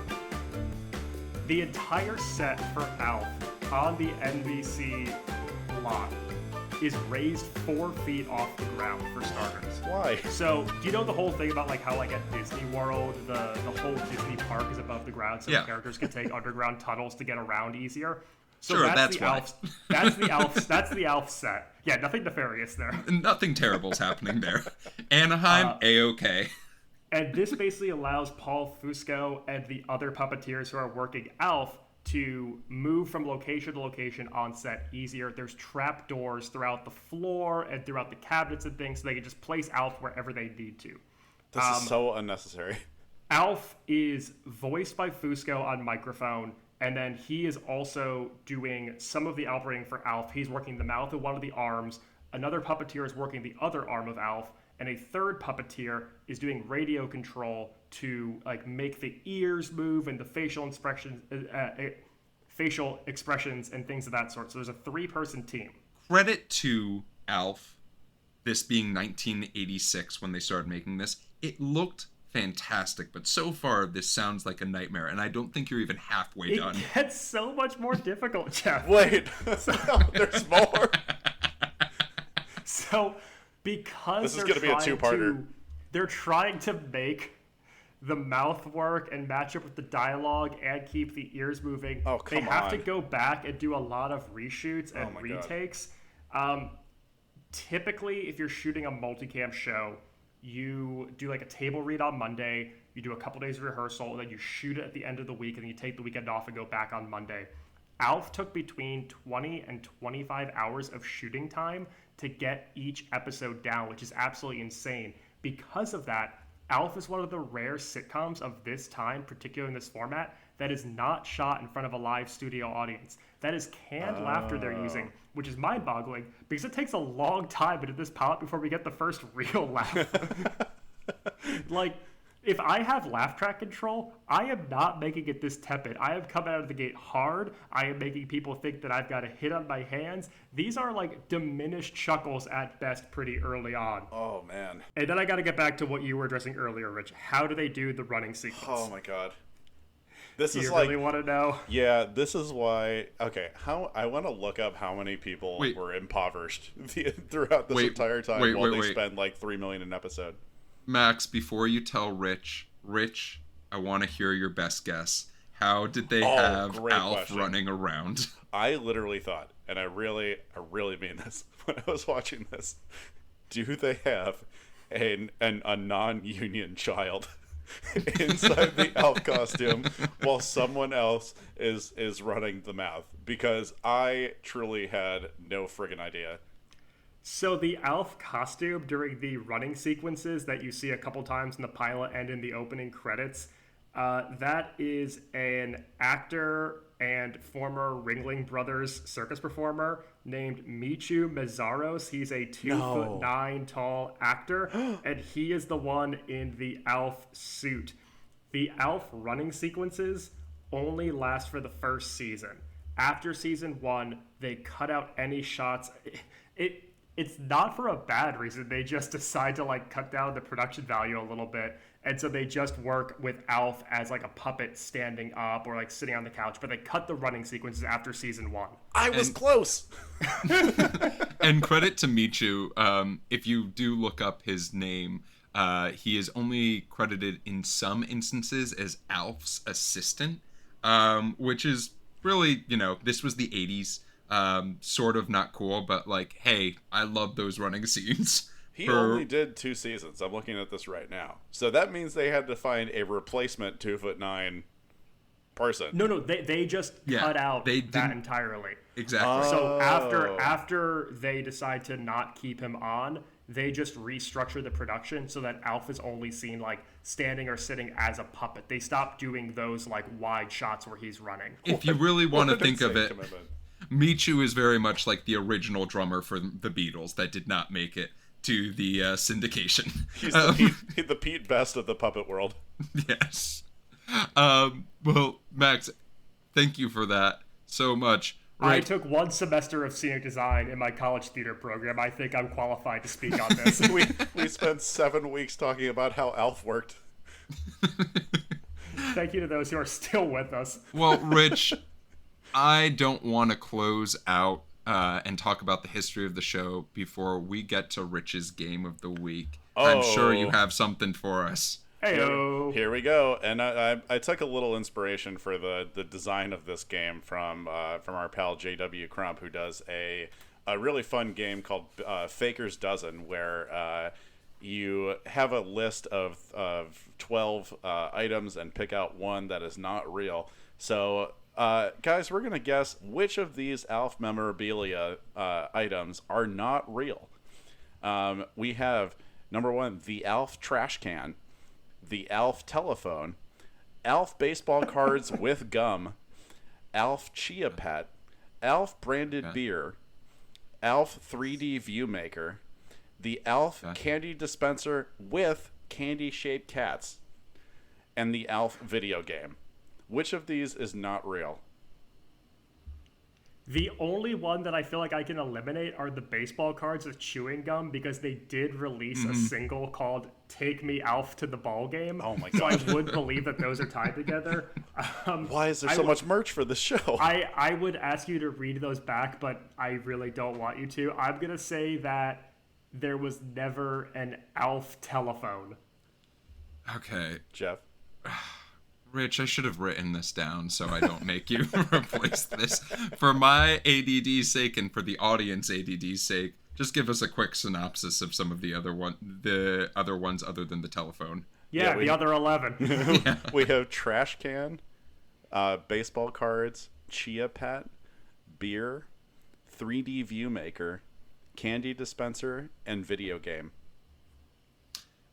the entire set for Alf on the NBC lot is raised 4 feet off the ground, for starters. Why? So, do you know the whole thing about how at Disney World, the whole Disney park is above the ground so the characters can take underground tunnels to get around easier? So sure, that's the Alf set. Yeah, nothing nefarious there. Nothing terrible's happening there. Anaheim, A-OK. And this basically allows Paul Fusco and the other puppeteers who are working Alf to move from location to location on set easier. There's trap doors throughout the floor and throughout the cabinets and things, so they can just place Alf wherever they need to. This is so unnecessary. Alf is voiced by Fusco on microphone, and then he is also doing some of the operating for Alf. He's working the mouth of one of the arms. Another puppeteer is working the other arm of Alf. And a third puppeteer is doing radio control to make the ears move and the facial expressions and things of that sort. So there's a 3-person team. Credit to Alf, this being 1986 when they started making this. It looked fantastic, but so far this sounds like a nightmare, and I don't think you're even halfway done. It gets so much more difficult, Geoff. Wait, there's more. So, because this is going to be a two-parter. They're trying to make the mouth work and match up with the dialogue and keep the ears moving. Oh, come They have on. to go back and do a lot of reshoots and my retakes. Typically, if you're shooting a multicam show, you do like a table read on Monday, you do a couple days of rehearsal, and then you shoot it at the end of the week, and then you take the weekend off and go back on Monday. ALF took between 20 and 25 hours of shooting time to get each episode down, which is absolutely insane. Because of that, ALF is one of the rare sitcoms of this time, particularly in this format, that is not shot in front of a live studio audience. That is canned laughter they're using, which is mind-boggling because it takes a long time into this pilot before we get the first real laugh. Like, if I have laugh track control, I am not making it this tepid. I am coming out of the gate hard. I am making people think that I've got a hit on my hands. These are like diminished chuckles at best pretty early on. Oh, man. And then I got to get back to what you were addressing earlier, Rich. How do they do the running sequence? Oh, my God. This Do is you like, really want to know? yeah, this is why. Okay, how I want to look up how many people were impoverished throughout this entire time while they spend like $3 million an episode. Max, before you tell Rich, I want to hear your best guess. How did they have ALF question. running around? I literally thought, and I really mean this when I was watching this. Do they have a non-union child inside the ALF costume while someone else is running the mouth? Because I truly had no friggin' idea. So the ALF costume during the running sequences that you see a couple times in the pilot and in the opening credits, that is an actor and former Ringling Brothers circus performer named Michu Mazzaros. He's a 2'9" tall actor, and he is the one in the ALF suit. The ALF running sequences only last for the first season. After season 1, they cut out any shots. It's not for a bad reason. They just decide to like cut down the production value a little bit. And so they just work with ALF as like a puppet standing up or like sitting on the couch. But they cut the running sequences after season 1. I was close. And credit to Michu. If you do look up his name, he is only credited in some instances as ALF's assistant, which is really, this was the 80s. Sort of not cool, but like, hey, I love those running scenes. He only did 2 seasons. I'm looking at this right now. So that means they had to find a replacement 2'9" person. No, they just cut out that entirely. Exactly. So after they decide to not keep him on, they just restructure the production so that ALF is only seen like standing or sitting as a puppet. They stop doing those like wide shots where he's running. If you really want to think of it, commitment. Michu is very much like the original drummer for the Beatles that did not make it to the syndication. He's the Pete Best of the puppet world. Yes. Well, Max, thank you for that so much. Right. I took 1 semester of scenic design in my college theater program. I think I'm qualified to speak on this. we spent 7 weeks talking about how ALF worked. Thank you to those who are still with us. Well, Rich, I don't want to close out and talk about the history of the show before we get to Rich's game of the week. I'm sure you have something for us. Heyo. Here we go. And I took a little inspiration for the design of this game from our pal JW Crump, who does a really fun game called Faker's Dozen, where you have a list of 12 items and pick out one that is not real. So guys, we're going to guess which of these ALF memorabilia items are not real. We have, number 1, the ALF trash can, the ALF telephone, ALF baseball cards with gum, ALF Chia Pet, ALF branded beer, ALF 3D view maker, the ALF candy dispenser with candy-shaped cats, and the ALF video game. Which of these is not real? The only one that I feel like I can eliminate are the baseball cards with chewing gum, because they did release a single called "Take Me Alf to the Ball Game." Oh my So I god. would believe that those are tied together. Why is there so much merch for this show? I would ask you to read those back, but I really don't want you to. I'm going to say that there was never an Alf telephone. Okay. Geoff. Rich, I should have written this down so I don't make you replace this. For my ADD's sake and for the audience ADD's sake, just give us a quick synopsis of some of the other ones other than the telephone. Yeah, the other 11. We have trash can, baseball cards, chia pet, beer, 3D view maker, candy dispenser, and video game.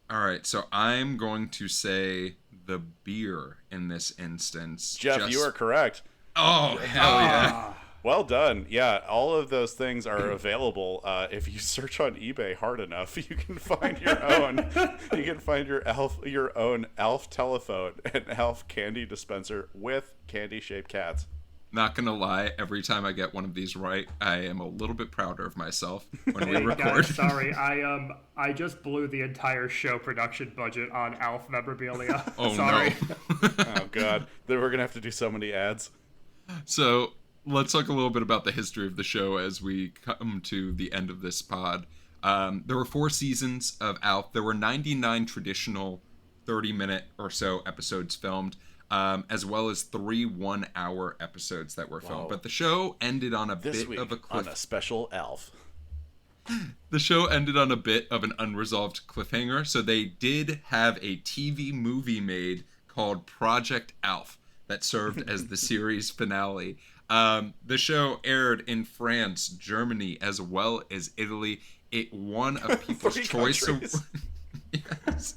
All right, so I'm going to say the beer in this instance. Geoff, you are correct. Oh, hell yeah. Well done. Yeah, all of those things are available. If you search on eBay hard enough, you can find your own. You can find your own Alf telephone and Alf candy dispenser with candy-shaped cats. Not gonna lie, every time I get one of these right, I am a little bit prouder of myself when we Hey, record. guys, sorry, I just blew the entire show production budget on Alf memorabilia. Oh, sorry. no. Oh god, then we're gonna have to do so many ads. So let's talk a little bit about the history of the show as we come to the end of this pod. There were 4 seasons of Alf. There were 99 traditional 30-minute or so episodes filmed, as well as 3 one-hour episodes that were filmed. Wow. But the show ended on a This bit week of a on a special Alf. The show ended on a bit of an unresolved cliffhanger, so they did have a TV movie made called Project Alf that served as the series finale. The show aired in France, Germany, as well as Italy. It won a People's 3 Choice countries. Award. Yes.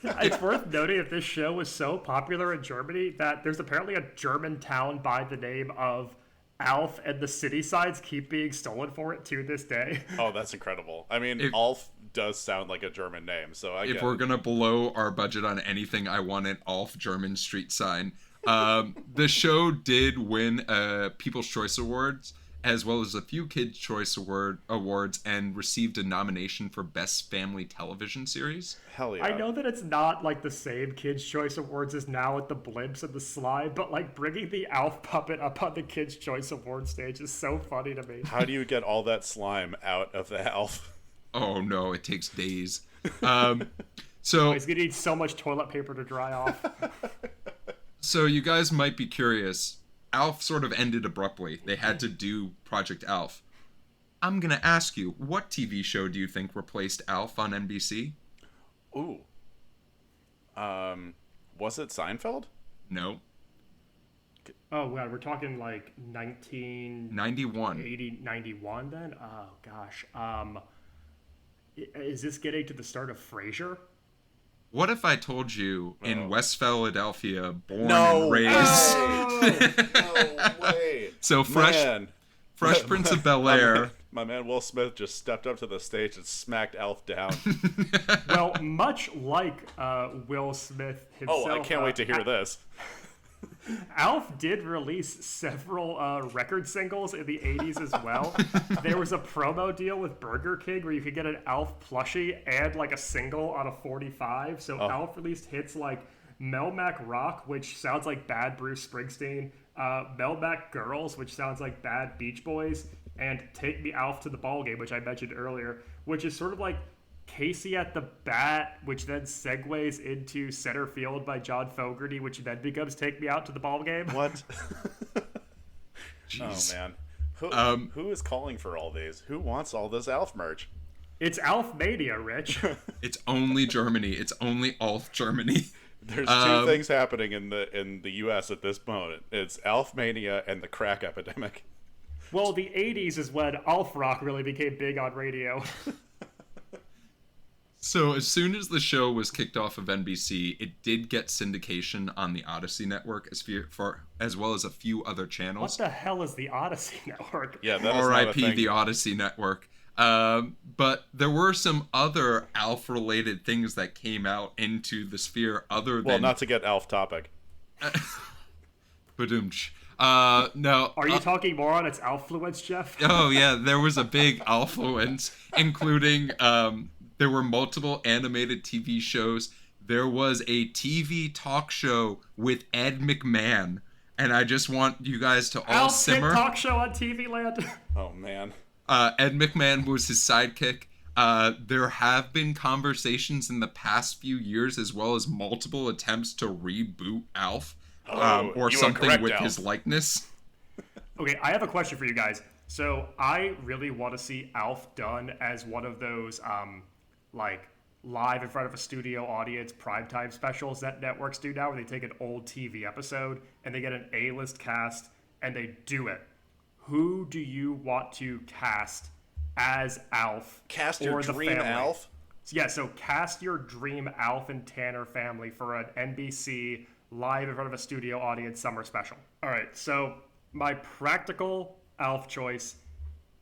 It's worth noting that this show was so popular in Germany that there's apparently a German town by the name of Alf, and the city signs keep being stolen for it to this day. Oh, that's incredible. I mean, Alf does sound like a German name, so I If get we're it. gonna blow our budget on anything, I want an Alf German street sign. The show did win People's Choice Awards, as well as a few Kids' Choice Awards, and received a nomination for Best Family Television Series. Hell yeah. I know that it's not like the same Kids' Choice Awards as now with the blimps and the slide, but like bringing the Alf puppet up on the Kids' Choice Award stage is so funny to me. How do you get all that slime out of the Alf? Oh no, it takes days. So He's gonna need so much toilet paper to dry off. So you guys might be curious. Alf sort of ended abruptly. They had to do Project Alf. I'm going to ask you, what TV show do you think replaced Alf on NBC? Ooh. Was it Seinfeld? No. Oh god, we're talking like 1980, 91. 91 then? Oh gosh. Is this getting to the start of Frasier? What if I told you in West Philadelphia, born No and raised? No way. So Fresh Man. Prince of Bel-Air. My man Will Smith just stepped up to the stage and smacked Alf down. Well, much like Will Smith himself. Oh, I can't wait to hear this. Alf did release several record singles in the 80s as well. There was a promo deal with Burger King where you could get an Alf plushie and like a single on a 45. So Alf released hits like Melmac Rock, which sounds like bad Bruce Springsteen, Melmac Girls, which sounds like bad Beach Boys, and Take Me Alf to the Ball Game, which I mentioned earlier, which is sort of like Casey at the Bat, which then segues into Center Field by John Fogerty, which then becomes Take Me Out to the Ball Game. What? Jeez. Oh, man. Who is calling for all these? Who wants all this Alf merch? It's Alf Mania, Rich. It's only Germany. It's only Alf Germany. There's 2 things happening in the U.S. at this moment. It's Alf mania and the crack epidemic. Well, the 80s is when Alf Rock really became big on radio. So as soon as the show was kicked off of NBC, it did get syndication on the Odyssey Network as well as a few other channels. What the hell is the Odyssey Network? Yeah, that is not a R.I.P. thing. the Odyssey Network. But there were some other Alf-related things that came out into the sphere other than... Well, not to get Alf topic. Badumch. No. Are you talking more on its Alfluence, Geoff? Oh yeah, there was a big Alfluence, including there were multiple animated TV shows. There was a TV talk show with Ed McMahon, and I just want you guys to all Alf's hit simmer. talk show on TV Land. Oh man. Ed McMahon was his sidekick. There have been conversations in the past few years, as well as multiple attempts to reboot Alf, or something correct, with Alf. his likeness. Okay, I have a question for you guys. So I really want to see Alf done as one of those, like, live in front of a studio audience primetime specials that networks do now, where they take an old TV episode and they get an A-list cast and they do it. Who do you want to cast as Alf? Cast your or the dream family? Alf? Yeah, so cast your dream Alf and Tanner family for an NBC live in front of a studio audience summer special. All right, so my practical Alf choice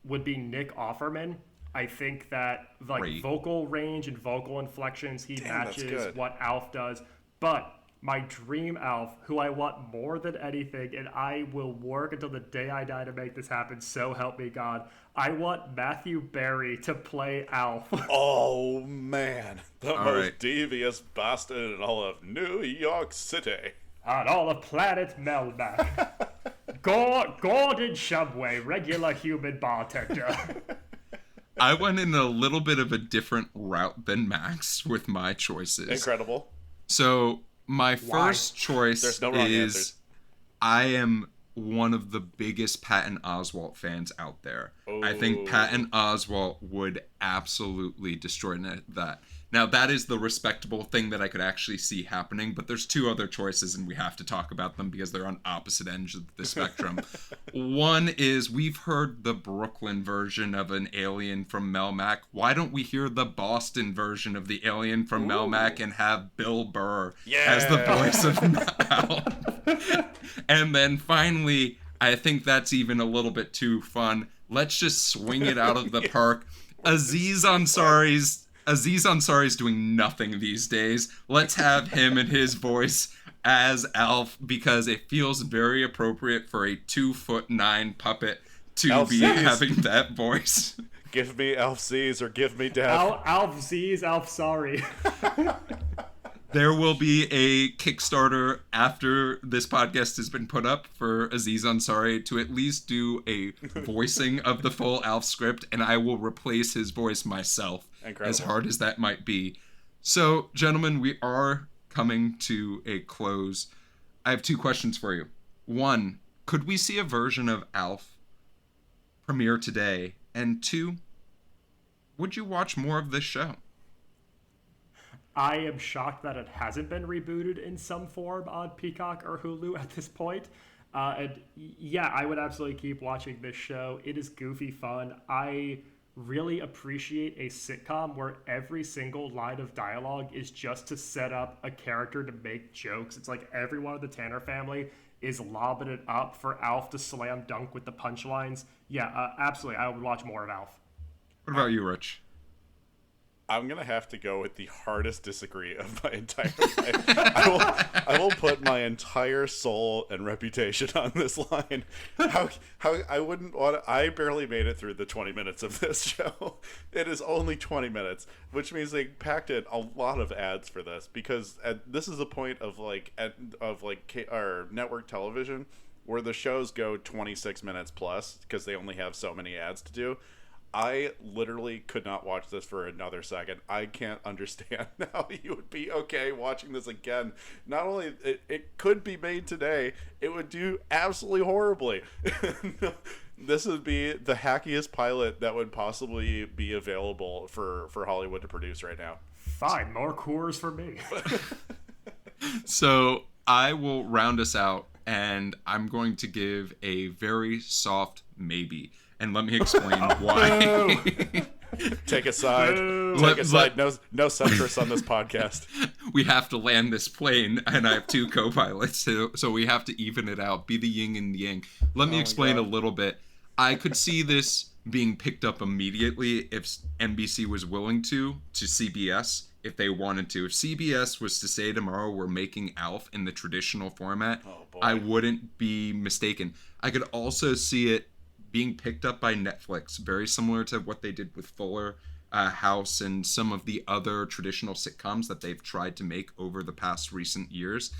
would be Nick Offerman. I think that Great. vocal range and vocal inflections, he that's matches good. what Alf does. But my dream Alf, who I want more than anything, and I will work until the day I die to make this happen, so help me God, I want Matthew Berry to play Alf. Oh man, the All most right. devious bastard in all of New York City. On all the planet Melmac. Gordon Shumway, regular human bartender. I went in a little bit of a different route than Max with my choices. Incredible. So my first choice There's no wrong is answers. I am one of the biggest Patton Oswalt fans out there. I think Oh. Patton Oswalt would absolutely destroy that. Now, that is the respectable thing that I could actually see happening, but there's two other choices, and we have to talk about them because they're on opposite ends of the spectrum. One is, we've heard the Brooklyn version of an alien from Melmac. Why don't we hear the Boston version of the alien from Melmac and have Bill Burr as the Yeah. voice of Mal? And then finally, I think that's even a little bit too fun. Let's just swing it out of the park. Aziz Ansari's doing nothing these days. Let's have him and his voice as Alf, because it feels very appropriate for a 2'9" puppet to Alf be Z's. having that voice. Give me Alf Z's or give me death. Alf Z's, Alf sorry. There will be a Kickstarter after this podcast has been put up for Aziz Ansari to at least do a voicing of the full Alf script, and I will replace his voice myself, Incredible. as hard as that might be. So, gentlemen, we are coming to a close. I have two questions for you. One, could we see a version of Alf premiere today? And two, would you watch more of this show? I am shocked that it hasn't been rebooted in some form on Peacock or Hulu at this point. And yeah, I would absolutely keep watching this show. It is goofy fun. I really appreciate a sitcom where every single line of dialogue is just to set up a character to make jokes. It's like every one of the Tanner family is lobbing it up for Alf to slam dunk with the punchlines. Yeah, absolutely. I would watch more of Alf. What about you, Rich? I'm gonna have to go with the hardest disagree of my entire life. I will put my entire soul and reputation on this line. How I wouldn't want. I barely made it through the 20 minutes of this show. It is only 20 minutes, which means they packed in a lot of ads for this, because this is a point of our network television where the shows go 26 minutes plus because they only have so many ads to do. I literally could not watch this for another second. I can't understand how you would be okay watching this again. Not only it could be made today, it would do absolutely horribly. This would be the hackiest pilot that would possibly be available for Hollywood to produce right now. Fine, more Coors for me. So I will round us out, and I'm going to give a very soft maybe. And let me explain why. Take a side. Take a side. No centrists on this podcast. We have to land this plane, and I have two co-pilots, so we have to even it out, be the yin and the yang. Let me explain a little bit. I could see this being picked up immediately if NBC was willing to CBS, if they wanted to. If CBS was to say tomorrow we're making Alf in the traditional format, I wouldn't be mistaken. I could also see it being picked up by Netflix, very similar to what they did with Fuller House and some of the other traditional sitcoms that they've tried to make over the past recent years.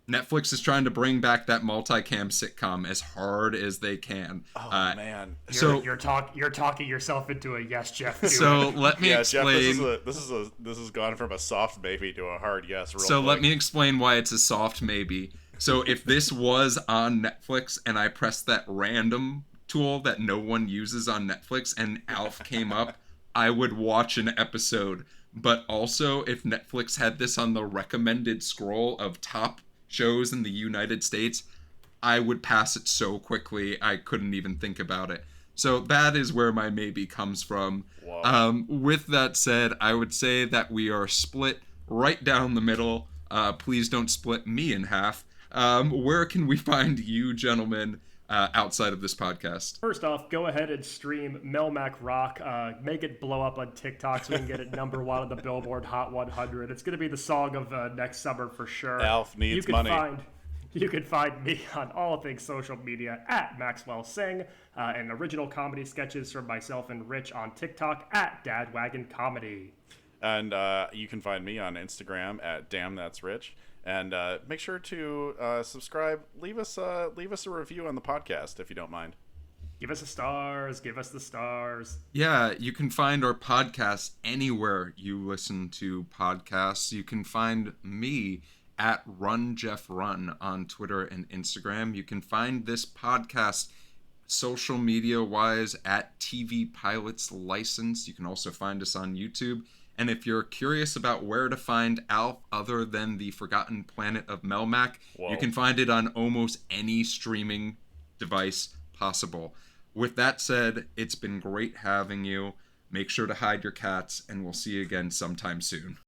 Netflix is trying to bring back that multicam sitcom as hard as they can. Oh man! You're talking yourself into a yes, Geoff. So let me explain. Jeff, this has gone from a soft maybe to a hard yes. Let me explain why it's a soft maybe. So if this was on Netflix and I pressed that random tool that no one uses on Netflix and ALF came up, I would watch an episode. But also, if Netflix had this on the recommended scroll of top shows in the United States, I would pass it so quickly I couldn't even think about it. So that is where my maybe comes from. With that said, I would say that we are split right down the middle. Please don't split me in half. Where can we find you gentlemen outside of this podcast? First off, go ahead and stream Melmac Rock. Make it blow up on TikTok so we can get it number 1 on the Billboard Hot 100. It's going to be the song of next summer for sure. ALF needs money. You can find me on all things social media at Maxwell Sing, and original comedy sketches from myself and Rich on TikTok at Dadwagon Comedy. And you can find me on Instagram at Damn That's Rich. And make sure to subscribe. Leave us a review on the podcast if you don't mind. Give us the stars. Give us the stars. Yeah, you can find our podcast anywhere you listen to podcasts. You can find me at Run Geoff Run on Twitter and Instagram. You can find this podcast social media wise at TV Pilots License. You can also find us on YouTube. And if you're curious about where to find ALF other than the Forgotten Planet of Melmac, you can find it on almost any streaming device possible. With that said, it's been great having you. Make sure to hide your cats, and we'll see you again sometime soon.